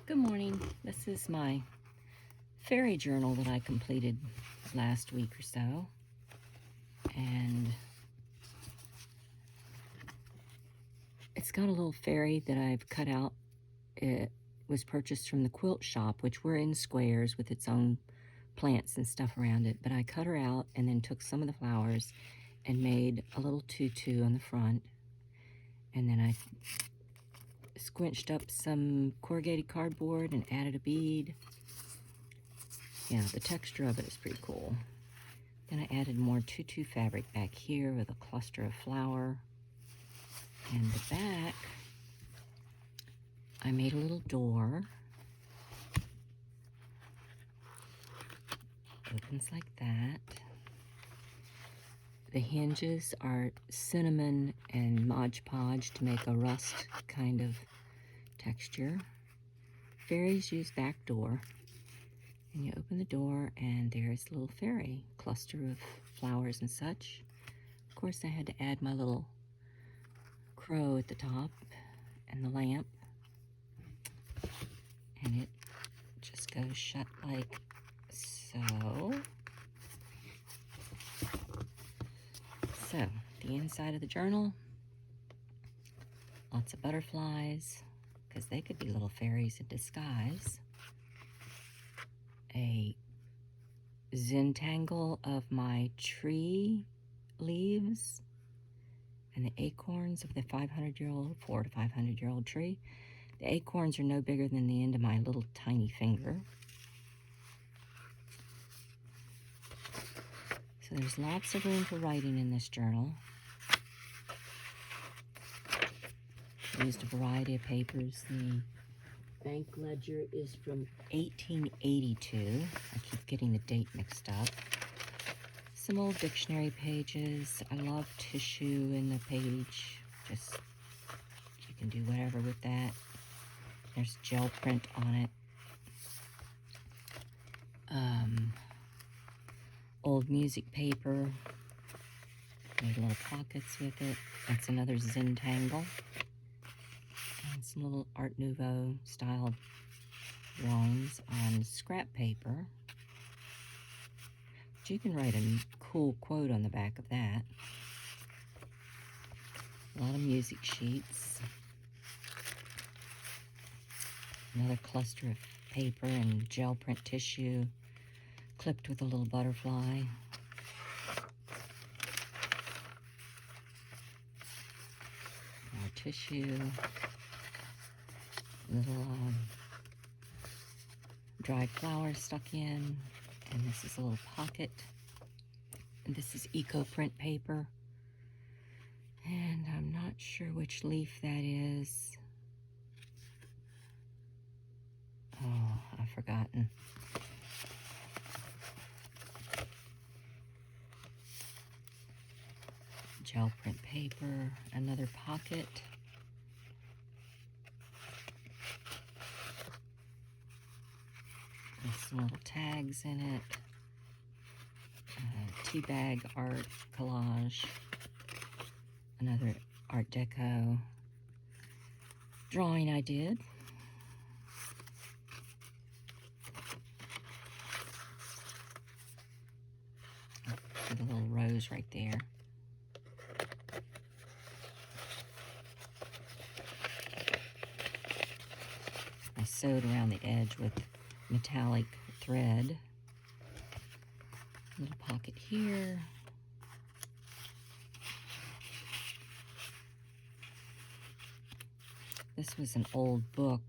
Good morning. This is my fairy journal that I completed last week or so. And it's got a little fairy that I've cut out. It was purchased from the quilt shop, which were in squares with its own plants and stuff around it. But I cut her out and then took some of the flowers and made a little tutu on the front. And then I squinched up some corrugated cardboard and added a bead. Yeah, the texture of it is pretty cool. Then I added more tutu fabric back here with a cluster of flower. And the back, I made a little door. Opens like that. The hinges are cinnamon and Mod Podge to make a rust kind of texture. Fairies use back door. And you open the door and there's a little fairy cluster of flowers and such. Of course, I had to add my little crow at the top and the lamp. And it just goes shut like so. So, the inside of the journal, lots of butterflies, because they could be little fairies in disguise. A Zentangle of my tree leaves and the acorns of the 500-year-old, 400 to 500-year-old tree. The acorns are no bigger than the end of my little tiny finger. So there's lots of room for writing in this journal. I used a variety of papers. The bank ledger is from 1882. I keep getting the date mixed up. Some old dictionary pages. I love tissue in the page. Just, you can do whatever with that. There's gel print on it. Old music paper. Made little pockets with it. That's another Zentangle. And some little Art Nouveau style drawings on scrap paper. But you can write a cool quote on the back of that. A lot of music sheets. Another cluster of paper and gel print tissue clipped with a little butterfly. More tissue. Little dried flowers stuck in. And this is a little pocket. And this is eco print paper. And I'm not sure which leaf that is. Oh, I've forgotten. Gel print paper, another pocket. With some little tags in it. Tea bag art collage. Another Art Deco drawing I did. With a little rose right there. I sewed around the edge with metallic thread. Little pocket here. This was an old book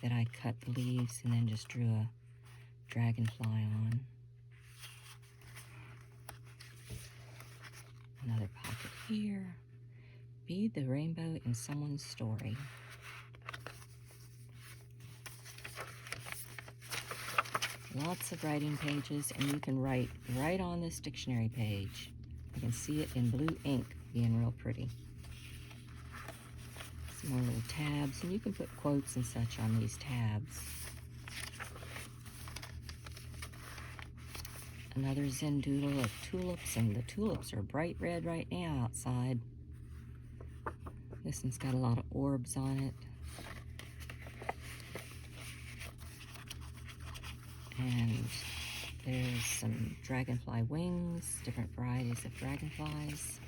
that I cut the leaves and then just drew a dragonfly on. Another pocket here. Be the rainbow in someone's story. Lots of writing pages, and you can write right on this dictionary page. You can see it in blue ink being real pretty. Some more little tabs, and you can put quotes and such on these tabs. Another Zend doodle of tulips, and the tulips are bright red right now outside. This one's got a lot of orbs on it. And there's some dragonfly wings, different varieties of dragonflies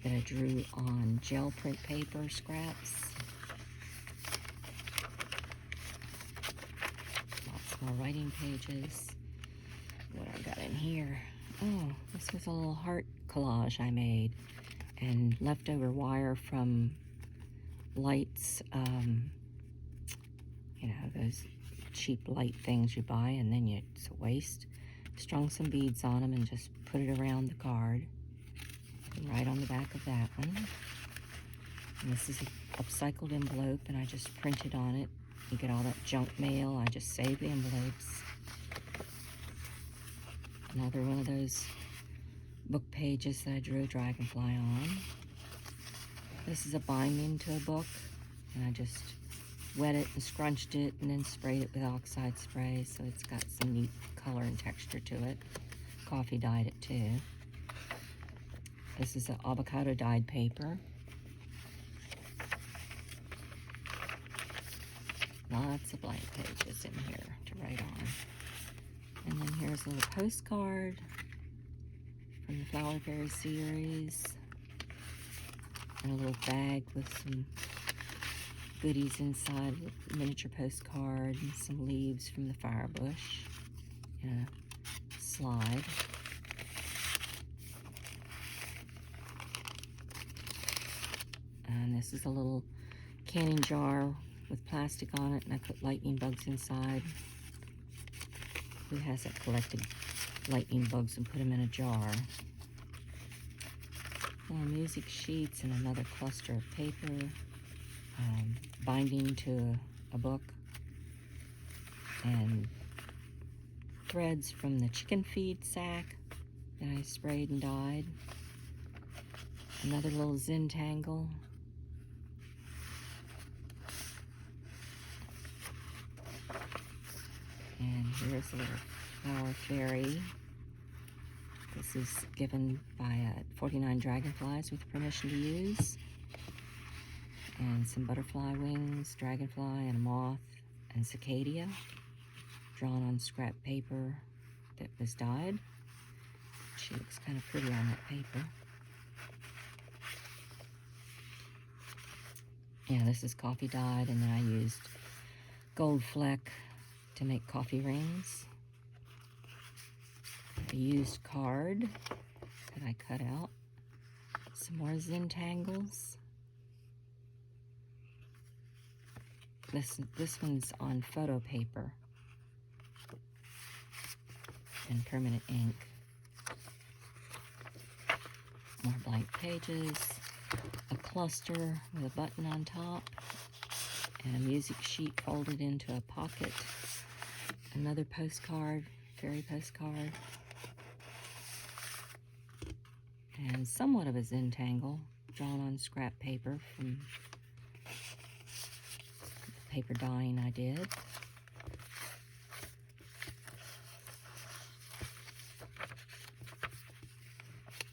that I drew on gel print paper scraps. Lots more writing pages. What I got in here? Oh, this was a little heart collage I made, and leftover wire from lights, you know, those cheap light things you buy and then it's a waste. Strung some beads on them and just put it around the card. And right on the back of that one. And this is an upcycled envelope, and I just printed on it. You get all that junk mail. I just save the envelopes. Another one of those book pages that I drew a dragonfly on. This is a binding to a book, and I just wet it and scrunched it and then sprayed it with oxide spray, so it's got some neat color and texture to it. Coffee dyed it too. This is an avocado dyed paper. Lots of blank pages in here to write on. And then here's a little postcard from the Flower Fairy series. And a little bag with some goodies inside, with a miniature postcard and some leaves from the firebush in a slide. And this is a little canning jar with plastic on it, and I put lightning bugs inside. Who hasn't collected lightning bugs and put them in a jar? More music sheets and another cluster of paper, binding to a book, and threads from the chicken feed sack that I sprayed and dyed. Another little Zend tangle. And here's a little flower fairy. This is given by 49 dragonflies with permission to use. And some butterfly wings, dragonfly, and a moth, and cicada, drawn on scrap paper that was dyed. She looks kind of pretty on that paper. Yeah, this is coffee dyed, and then I used gold fleck to make coffee rings. A used card that I cut out. Some more Zend tangles. This one's on photo paper and permanent ink. More blank pages. A cluster with a button on top. And a music sheet folded into a pocket. Another postcard, fairy postcard. And somewhat of a Zend tangle drawn on scrap paper from the paper dyeing I did.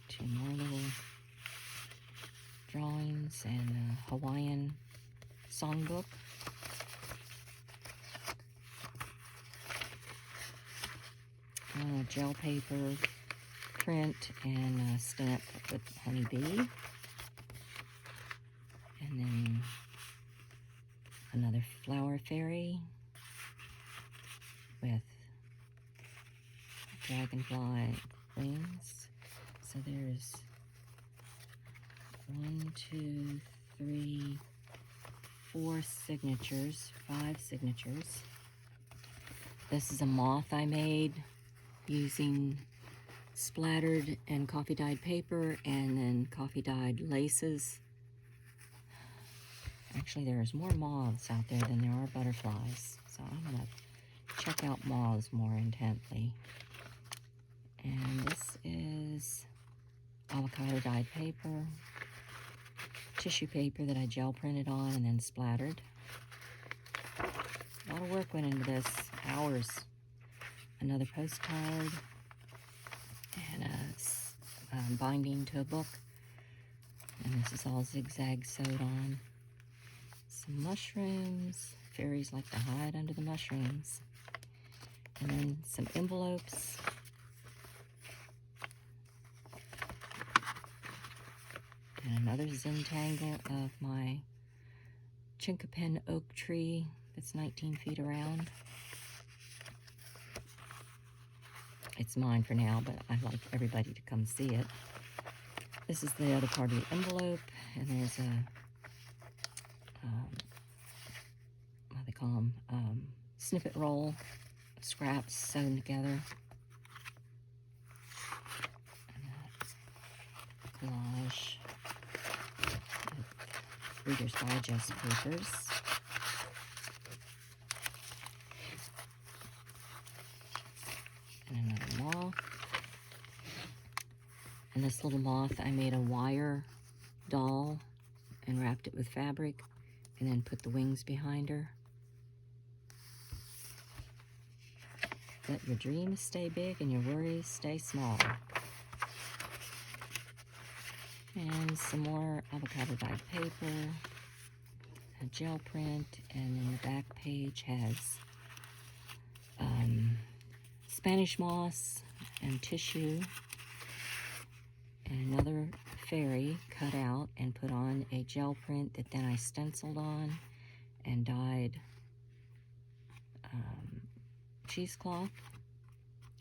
Two more little drawings and a Hawaiian songbook. Gel paper, print, and a stamp with honeybee. And then another flower fairy with dragonfly wings. So there's 1, 2, 3, 4 signatures, 5 signatures. This is a moth I made using splattered and coffee dyed paper and then coffee dyed laces. Actually, there's more moths out there than there are butterflies, so I'm gonna check out moths more intently. And this is avocado dyed paper, tissue paper that I gel printed on and then splattered. A lot of work went into this, hours. Another postcard, and a binding to a book. And this is all zigzag sewed on. Some mushrooms. Fairies like to hide under the mushrooms. And then some envelopes. And another Zentangle of my Chinkapin oak tree that's 19 feet around. It's mine for now, but I'd like everybody to come see it. This is the other part of the envelope, and there's a, what do they call them, snippet roll, scraps sewn together. And a collage of Reader's Digest papers. And another moth. And this little moth, I made a wire doll and wrapped it with fabric and then put the wings behind her. Let your dreams stay big and your worries stay small. And some more avocado dyed paper, a gel print, and then the back page has Spanish moss and tissue, and another fairy cut out and put on a gel print that then I stenciled on and dyed cheesecloth.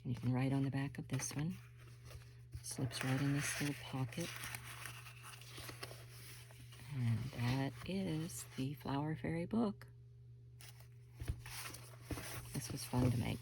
And you can write on the back of this one. Slips right in this little pocket. And that is the Flower Fairy book. This was fun to make.